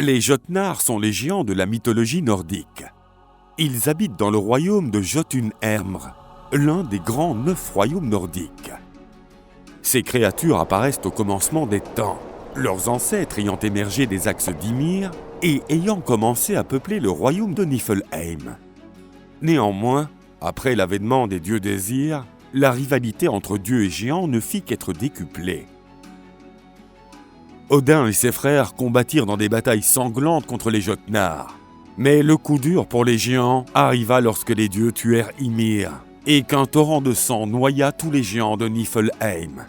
Les Jötnar sont les géants de la mythologie nordique. Ils habitent dans le royaume de Jotunheimr, l'un des grands 9 royaumes nordiques. Ces créatures apparaissent au commencement des temps, leurs ancêtres ayant émergé des axes d'Ymir et ayant commencé à peupler le royaume de Niflheim. Néanmoins, après l'avènement des dieux d'Aesir, la rivalité entre dieux et géants ne fit qu'être décuplée. Odin et ses frères combattirent dans des batailles sanglantes contre les Jötnar. Mais le coup dur pour les géants arriva lorsque les dieux tuèrent Ymir et qu'un torrent de sang noya tous les géants de Niflheim.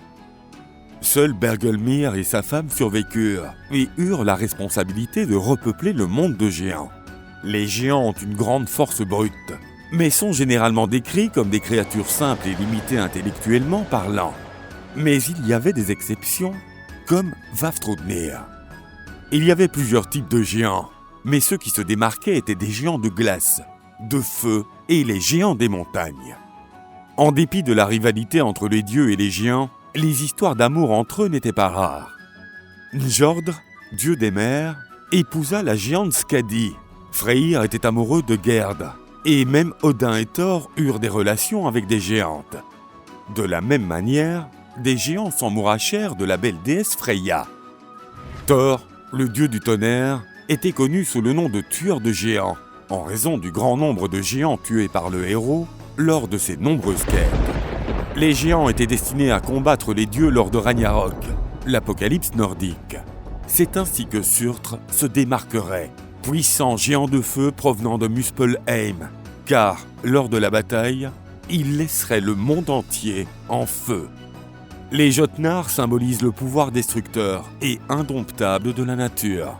Seul Bergelmir et sa femme survécurent et eurent la responsabilité de repeupler le monde de géants. Les géants ont une grande force brute, mais sont généralement décrits comme des créatures simples et limitées intellectuellement parlant. Mais il y avait des exceptions, comme Vafthrûdnir. Il y avait plusieurs types de géants, mais ceux qui se démarquaient étaient des géants de glace, de feu et les géants des montagnes. En dépit de la rivalité entre les dieux et les géants, les histoires d'amour entre eux n'étaient pas rares. Njordr, dieu des mers, épousa la géante Skadi. Freyr était amoureux de Gerd, et même Odin et Thor eurent des relations avec des géantes. De la même manière, des géants s'emmourachèrent de la belle déesse Freya. Thor, le dieu du tonnerre, était connu sous le nom de tueur de géants, en raison du grand nombre de géants tués par le héros lors de ses nombreuses quêtes. Les géants étaient destinés à combattre les dieux lors de Ragnarok, l'apocalypse nordique. C'est ainsi que Surtr se démarquerait, puissant géant de feu provenant de Muspelheim, car, lors de la bataille, il laisserait le monde entier en feu. Les Jötnar symbolisent le pouvoir destructeur et indomptable de la nature.